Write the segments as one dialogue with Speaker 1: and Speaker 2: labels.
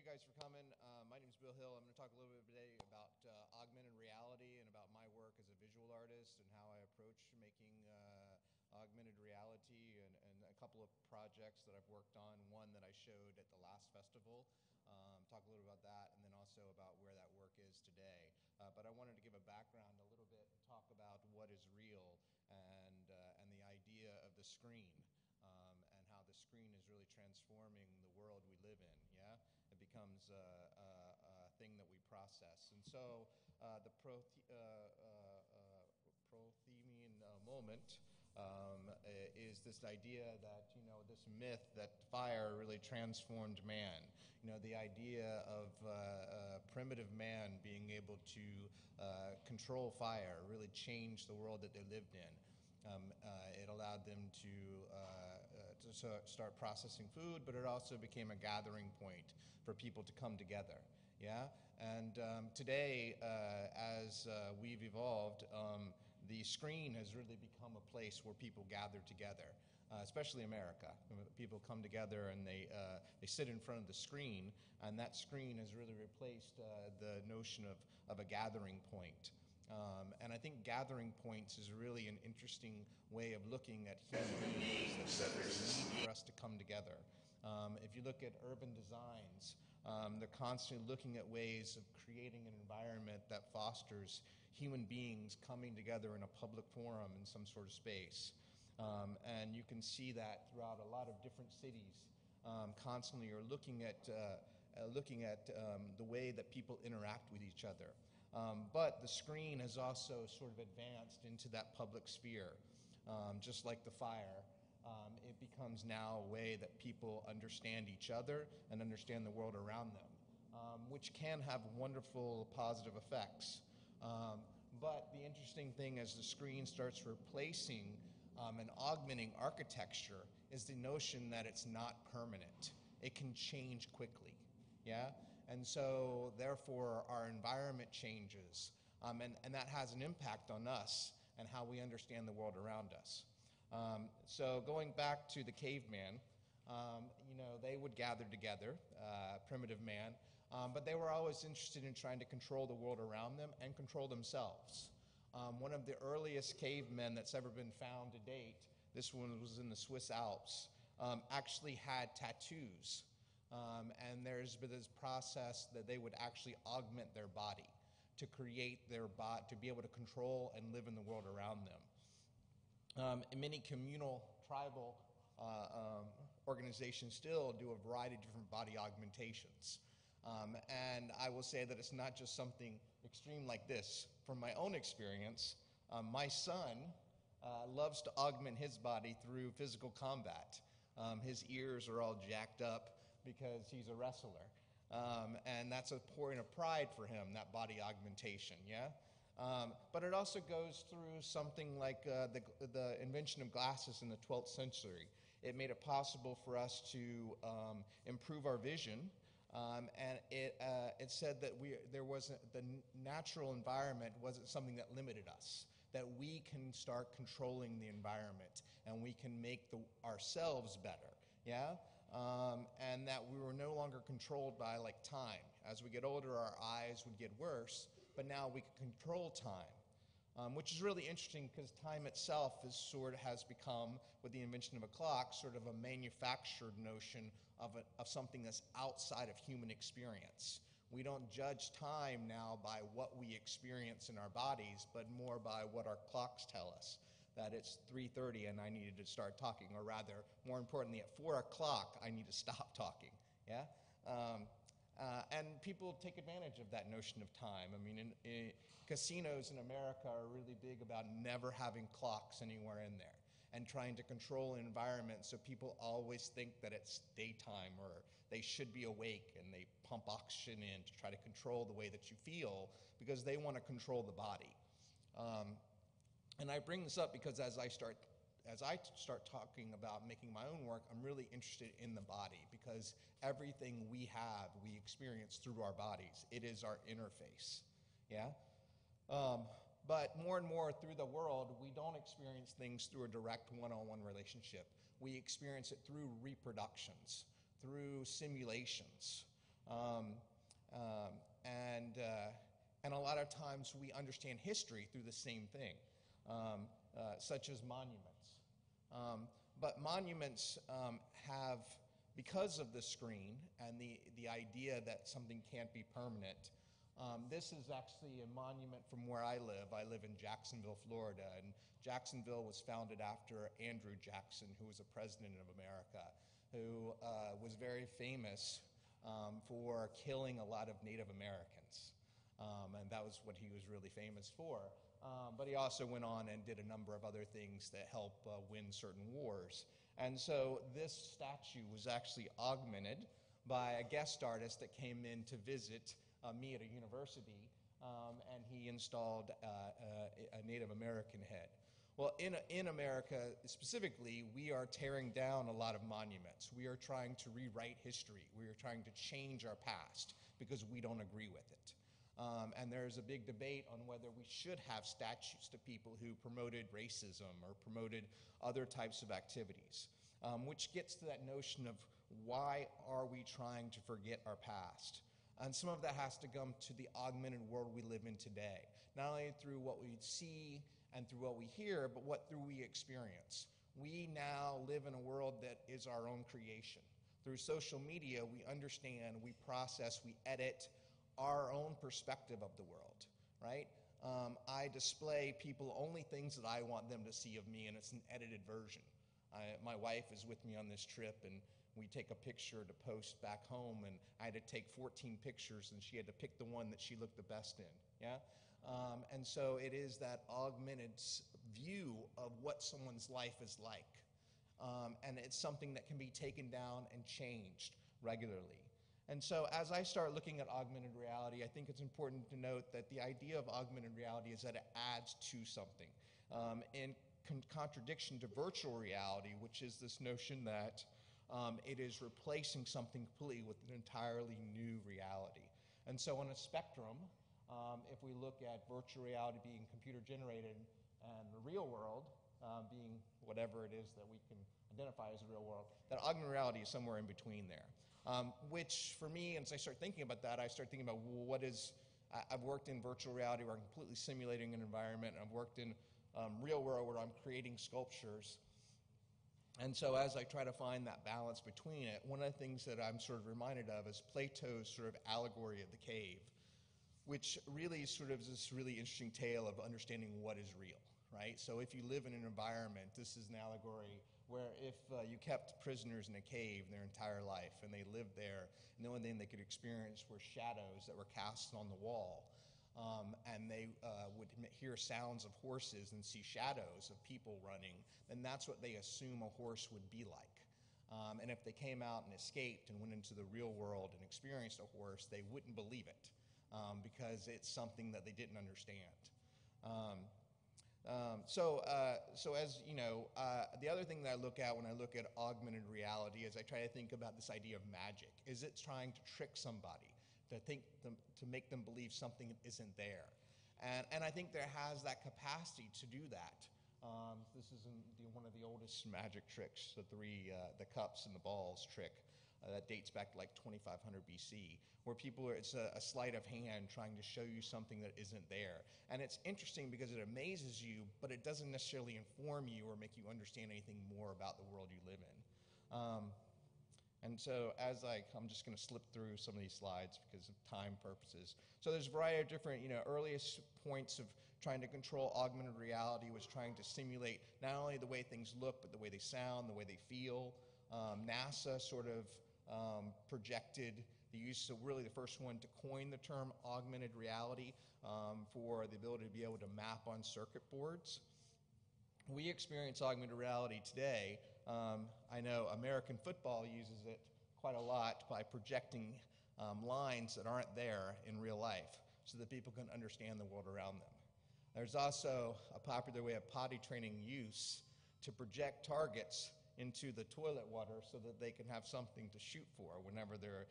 Speaker 1: guys for coming. My name is Bill Hill. I'm going to talk a little bit today about augmented reality and about my work as a visual artist and how I approach making augmented reality and a couple of projects that I've worked on. One that I showed at the last festival. Talk a little about that, and then also about where that work is today. But I wanted to give a background a little bit, talk about what is real and the idea of the screen. And how the screen is really transforming the world we live in, yeah? It becomes a thing that we process. And so the Prothemian moment is this idea that, this myth that fire really transformed man. The idea of primitive man being able to control fire really changed the world that they lived in. It allowed them to start processing food, but it also became a gathering point for people to come together. Yeah, and today, as we've evolved, the screen has really become a place where people gather together, especially America. People come together and they sit in front of the screen, and that screen has really replaced the notion of a gathering point. And I think gathering points is really an interesting way of looking at human beings that there's a need for us to come together. If you look at urban designs, they're constantly looking at ways of creating an environment that fosters human beings coming together in a public forum in some sort of space. And you can see that throughout a lot of different cities. Constantly are looking at the way that people interact with each other. But the screen has also sort of advanced into that public sphere. Just like the fire, it becomes now a way that people understand each other and understand the world around them, which can have wonderful positive effects. But the interesting thing as the screen starts replacing and augmenting architecture is the notion that it's not permanent. It can change quickly. Yeah, and so therefore our environment changes, and that has an impact on us and how we understand the world around us. So going back to the caveman, they would gather together, primitive man, but they were always interested in trying to control the world around them and control themselves. One of the earliest cavemen that's ever been found to date, this one was in the Swiss Alps, actually had tattoos. And there's been this process that they would actually augment their body to create their body, to be able to control and live in the world around them. Many communal, tribal organizations still do a variety of different body augmentations. And I will say that it's not just something extreme like this. From my own experience, my son loves to augment his body through physical combat. His ears are all jacked up because he's a wrestler. And that's a point of pride for him, that body augmentation, yeah? But it also goes through something like the invention of glasses in the 12th century. It made it possible for us to improve our vision, and it said that the natural environment wasn't something that limited us, that we can start controlling the environment and we can make ourselves better, yeah? And that we were no longer controlled by like time. As we get older, our eyes would get worse, but now we can control time, which is really interesting because time itself has become, with the invention of a clock, sort of a manufactured notion of something that's outside of human experience. We don't judge time now by what we experience in our bodies, but more by what our clocks tell us, that it's 3:30 and I needed to start talking, or rather, more importantly, at 4 o'clock, I need to stop talking, yeah? And people take advantage of that notion of time. I mean, casinos in America are really big about never having clocks anywhere in there and trying to control an environment so people always think that it's daytime or they should be awake, and they pump oxygen in to try to control the way that you feel because they want to control the body. And I bring this up because as I start talking about making my own work, I'm really interested in the body because everything we have, we experience through our bodies. It is our interface, yeah? But more and more through the world, we don't experience things through a direct one-on-one relationship. We experience it through reproductions, through simulations. Um, and a lot of times we understand history through the same thing, such as monuments. But monuments have, because of the screen and the idea that something can't be permanent, this is actually a monument from where I live. I live in Jacksonville, Florida, and Jacksonville was founded after Andrew Jackson, who was a president of America, who was very famous for killing a lot of Native Americans. And that was what he was really famous for. But he also went on and did a number of other things that help win certain wars. And so this statue was actually augmented by a guest artist that came in to visit me at a university, and he installed a Native American head. Well, in America specifically, we are tearing down a lot of monuments. We are trying to rewrite history. We are trying to change our past because we don't agree with it. And there's a big debate on whether we should have statues to people who promoted racism or promoted other types of activities, which gets to that notion of why are we trying to forget our past? And some of that has to come to the augmented world we live in today, not only through what we see and through what we hear, but what through we experience. We now live in a world that is our own creation. Through social media, we understand, we process, we edit our own perspective of the world, right? I display people only things that I want them to see of me, and it's an edited version. My wife is with me on this trip, and we take a picture to post back home, and I had to take 14 pictures, and she had to pick the one that she looked the best in, yeah? And so it is that augmented view of what someone's life is like. And it's something that can be taken down and changed regularly. And so as I start looking at augmented reality, I think it's important to note that the idea of augmented reality is that it adds to something. In contradiction to virtual reality, which is this notion that it is replacing something completely with an entirely new reality. And so on a spectrum, if we look at virtual reality being computer generated and the real world being whatever it is that we can identify as the real world, that augmented reality is somewhere in between there. Which for me, as I start thinking about that, I start thinking about what is, I've worked in virtual reality where I'm completely simulating an environment, and I've worked in real world where I'm creating sculptures. And so as I try to find that balance between it, one of the things that I'm sort of reminded of is Plato's sort of allegory of the cave, which really sort of is this really interesting tale of understanding what is real, right? So if you live in an environment, this is an allegory where if you kept prisoners in a cave their entire life and they lived there, and the only thing they could experience were shadows that were cast on the wall, and they would hear sounds of horses and see shadows of people running, then that's what they assume a horse would be like. And if they came out and escaped and went into the real world and experienced a horse, they wouldn't believe it because it's something that they didn't understand. So as you know, the other thing that I look at when I look at augmented reality is I try to think about this idea of magic. Is it trying to trick somebody, to make them believe something isn't there? And I think there has that capacity to do that. This is one of the oldest magic tricks, the cups and the balls trick. That dates back to like 2500 BC, where it's a sleight of hand trying to show you something that isn't there. And it's interesting because it amazes you, but it doesn't necessarily inform you or make you understand anything more about the world you live in. And so I'm just going to slip through some of these slides because of time purposes. So there's a variety of different, earliest points of trying to control augmented reality was trying to simulate not only the way things look, but the way they sound, the way they feel. NASA sort of projected the use, so really the first one to coin the term augmented reality for the ability to be able to map on circuit boards. We experience augmented reality today. I know American football uses it quite a lot by projecting lines that aren't there in real life so that people can understand the world around them. There's also a popular way of potty training use to project targets into the toilet water so that they can have something to shoot for whenever they're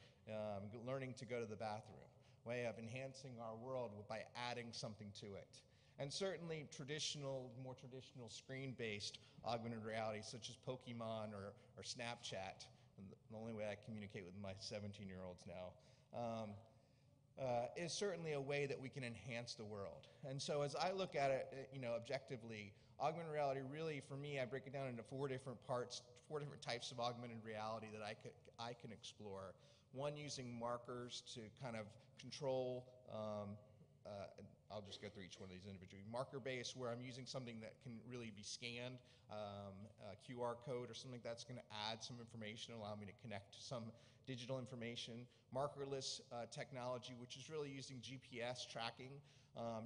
Speaker 1: learning to go to the bathroom. Way of enhancing our world by adding something to it. And certainly more traditional screen-based augmented reality such as Pokemon or Snapchat, the only way I communicate with my 17-year-olds now, is certainly a way that we can enhance the world. And so as I look at it, objectively, augmented reality really, for me, I break it down into four different parts, four different types of augmented reality that I can explore. One, using markers to kind of control, I'll just go through each one of these individually. Marker-based, where I'm using something that can really be scanned, a QR code or something that's going to add some information, allow me to connect to some digital information. Markerless technology, which is really using GPS tracking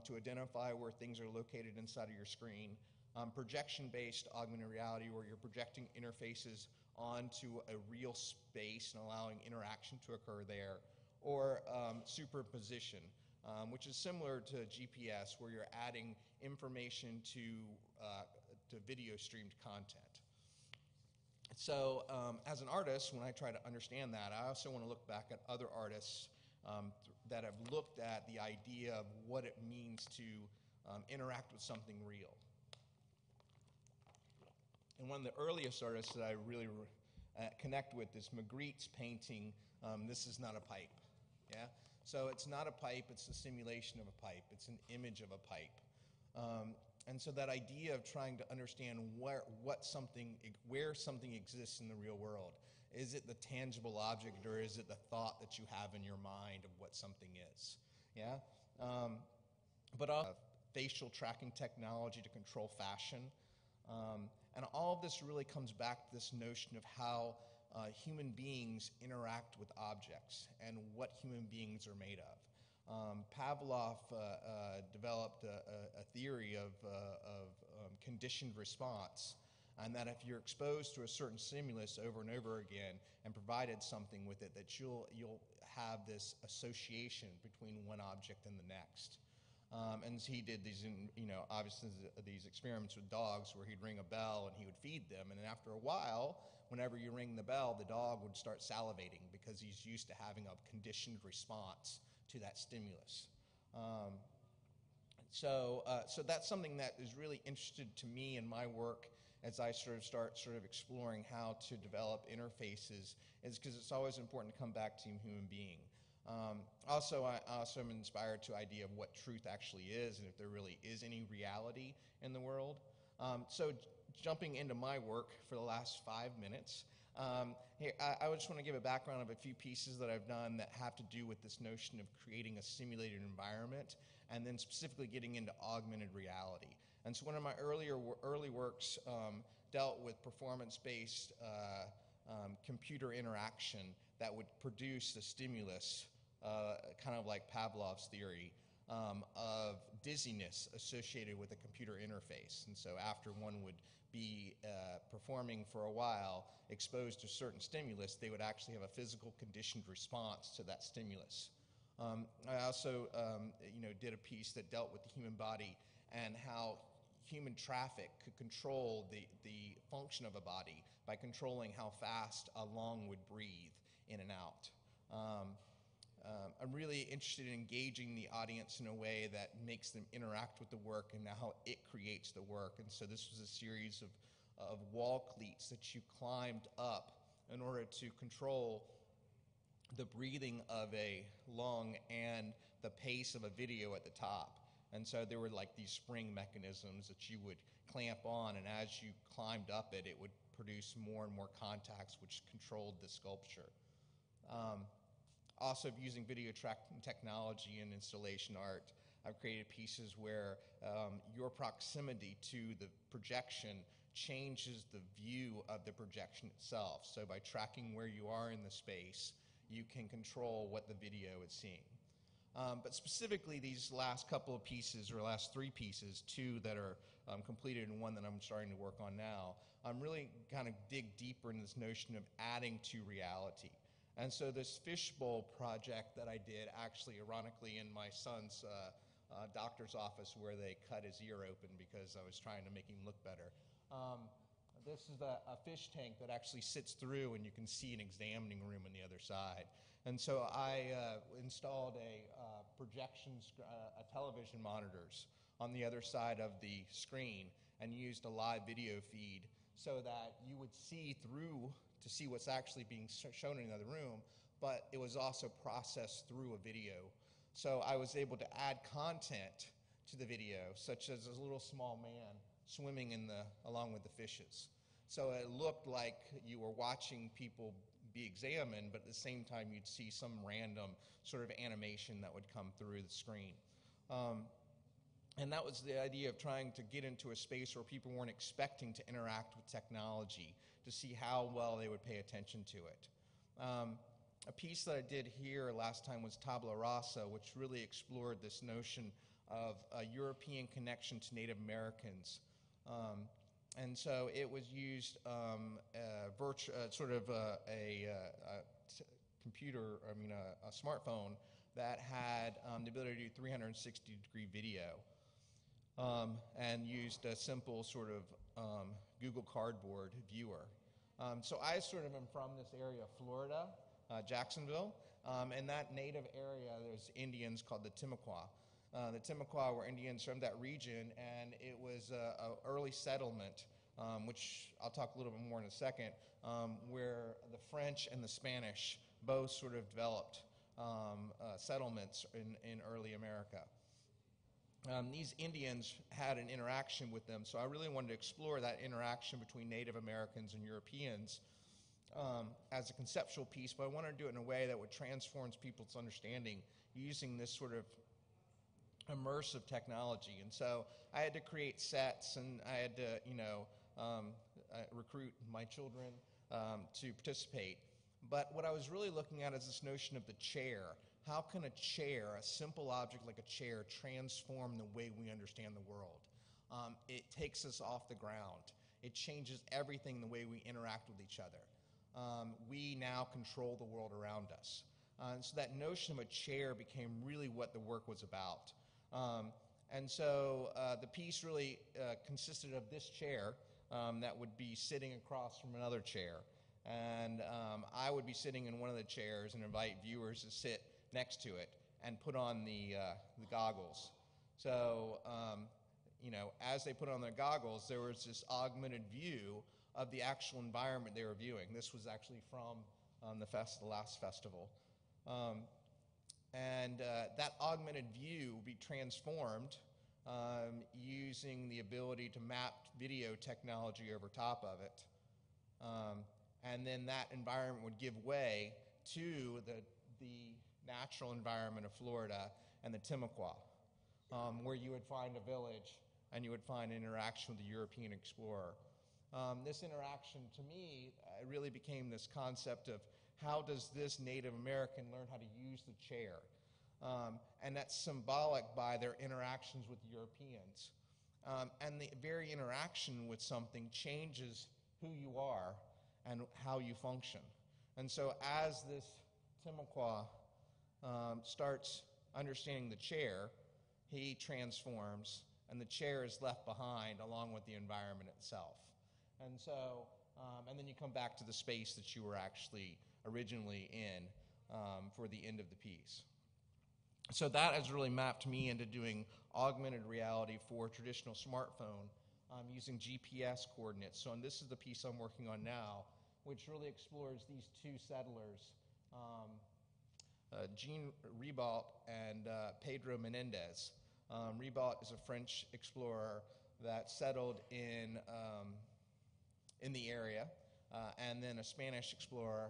Speaker 1: to identify where things are located inside of your screen. Projection-based augmented reality, where you're projecting interfaces onto a real space and allowing interaction to occur there. Or superposition, which is similar to GPS, where you're adding information to video streamed content. So as an artist, when I try to understand that, I also want to look back at other artists that have looked at the idea of what it means to interact with something real. And one of the earliest artists that I really connect with is Magritte's painting, This Is Not a Pipe. Yeah? So it's not a pipe, it's a simulation of a pipe. It's an image of a pipe. And so that idea of trying to understand where something exists in the real world. Is it the tangible object, or is it the thought that you have in your mind of what something is? Yeah? But also facial tracking technology to control fashion. And all of this really comes back to this notion of how human beings interact with objects and what human beings are made of. Pavlov developed a theory of conditioned response, and that if you're exposed to a certain stimulus over and over again and provided something with it, that you'll have this association between one object and the next. And he did these, obviously these experiments with dogs where he'd ring a bell and he would feed them, and after a while, whenever you ring the bell, the dog would start salivating because he's used to having a conditioned response to that stimulus. So that's something that is really interested to me in my work as I start exploring how to develop interfaces, is because it's always important to come back to human being. Also, I also am inspired to the idea of what truth actually is and if there really is any reality in the world. So jumping into my work for the last 5 minutes, here, I just want to give a background of a few pieces that I've done that have to do with this notion of creating a simulated environment and then specifically getting into augmented reality. And so one of my early works dealt with performance-based computer interaction that would produce a stimulus, kind of like Pavlov's theory, of dizziness associated with a computer interface. And so after one would be performing for a while, exposed to certain stimulus, they would actually have a physical conditioned response to that stimulus. I also did a piece that dealt with the human body and how human traffic could control the function of a body by controlling how fast a lung would breathe in and out. I'm really interested in engaging the audience in a way that makes them interact with the work and how it creates the work. And so this was a series of wall cleats that you climbed up in order to control the breathing of a lung and the pace of a video at the top. And so there were like these spring mechanisms that you would clamp on, and as you climbed up it, it would produce more and more contacts which controlled the sculpture. Also, using video tracking technology and installation art, I've created pieces where your proximity to the projection changes the view of the projection itself. So by tracking where you are in the space, you can control what the video is seeing. But specifically, these last couple of pieces, or last 3 pieces, 2 that are completed and 1 that I'm starting to work on now, I'm really kind of dig deeper in this notion of adding to reality. And so this fishbowl project that I did, actually, ironically, in my son's doctor's office where they cut his ear open because I was trying to make him look better. This is a fish tank that actually sits through, and you can see an examining room on the other side. And so I installed a television monitors on the other side of the screen and used a live video feed so that you would see through to see what's actually being shown in another room, but it was also processed through a video. So I was able to add content to the video, such as a little small man swimming along with the fishes. So it looked like you were watching people be examined, but at the same time you'd see some random sort of animation that would come through the screen. And that was the idea of trying to get into a space where people weren't expecting to interact with technology, to see how well they would pay attention to it. A piece that I did here last time was Tabula Rasa, which really explored this notion of a European connection to Native Americans. And so it was used a smartphone that had the ability to do 360-degree video, and used a simple sort of Google Cardboard viewer. So I sort of am from this area of Florida, Jacksonville, and that native area, there's Indians called the Timucua. The Timucua were Indians from that region, and it was an early settlement, which I'll talk a little bit more in a second, where the French and the Spanish both sort of developed settlements in early America. These Indians had an interaction with them, so I really wanted to explore that interaction between Native Americans and Europeans as a conceptual piece, but I wanted to do it in a way that would transform people's understanding using this sort of immersive technology. And so I had to create sets, and I had to, recruit my children to participate. But what I was really looking at is this notion of the chair. How can a chair, a simple object like a chair, transform the way we understand the world? It takes us off the ground. It changes everything, the way we interact with each other. We now control the world around us. And so that notion of a chair became really what the work was about. And so the piece really consisted of this chair that would be sitting across from another chair. And I would be sitting in one of the chairs and invite viewers to sit next to it and put on the goggles. So, as they put on their goggles, there was this augmented view of the actual environment they were viewing. This was actually from the last festival. And that augmented view would be transformed using the ability to map video technology over top of it. And then that environment would give way to the natural environment of Florida and the Timucua, where you would find a village and you would find interaction with the European explorer. This interaction, to me, really became this concept of how does this Native American learn how to use the chair? And that's symbolic by their interactions with Europeans. And the very interaction with something changes who you are and how you function. And so as this Timucua starts understanding the chair, he transforms, and the chair is left behind along with the environment itself. And so, and then you come back to the space that you were actually originally in for the end of the piece. So that has really mapped me into doing augmented reality for a traditional smartphone using GPS coordinates. So, and this is the piece I'm working on now, which really explores these two settlers, Jean Ribault and Pedro Menendez. Ribault is a French explorer that settled in the area, and then a Spanish explorer,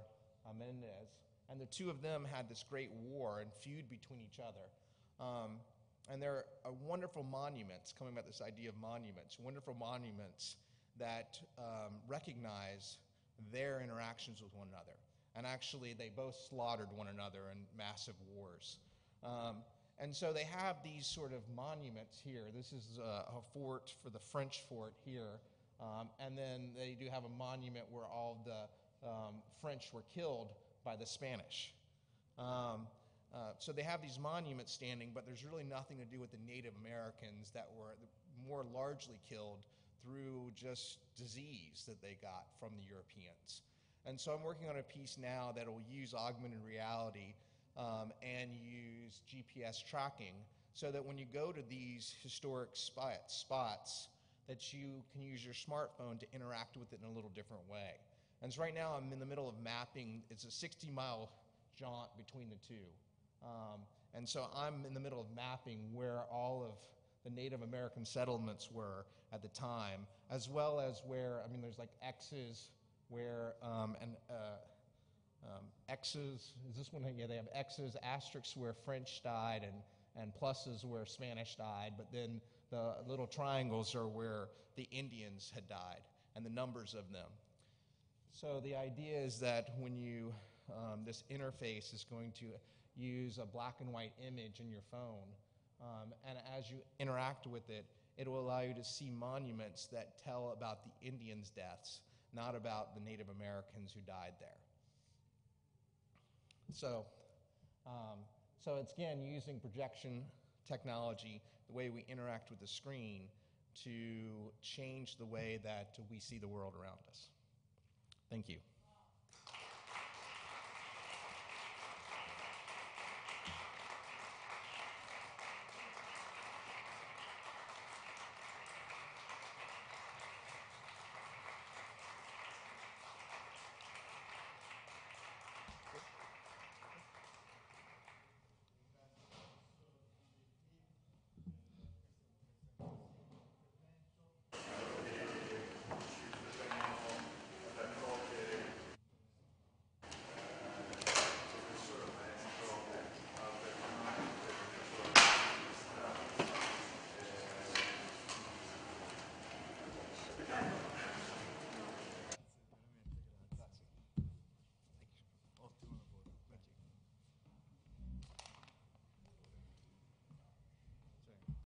Speaker 1: Menendez. And the two of them had this great war and feud between each other. And there are wonderful monuments, coming back to this idea of monuments, wonderful monuments that recognize their interactions with one another. And actually, they both slaughtered one another in massive wars. And so they have these sort of monuments here. This is a fort for the French fort here. And then they do have a monument where all the French were killed by the Spanish. So they have these monuments standing, but there's really nothing to do with the Native Americans that were more largely killed through just disease that they got from the Europeans. And so I'm working on a piece now that will use augmented reality and use GPS tracking so that when you go to these historic spots, that you can use your smartphone to interact with it in a little different way. And so right now I'm in the middle of mapping. It's a 60-mile jaunt between the two. And so I'm in the middle of mapping where all of the Native American settlements were at the time, as well as where, I mean, there's like X's where, X's, is this one? Yeah, they have X's, asterisks where French died, and pluses where Spanish died, but then the little triangles are where the Indians had died, and the numbers of them. So the idea is that when you, this interface is going to use a black and white image in your phone, and as you interact with it, it will allow you to see monuments that tell about the Indians' deaths, not about the Native Americans who died there. So, so it's again using projection technology, the way we interact with the screen, to change the way that we see the world around us. Thank you.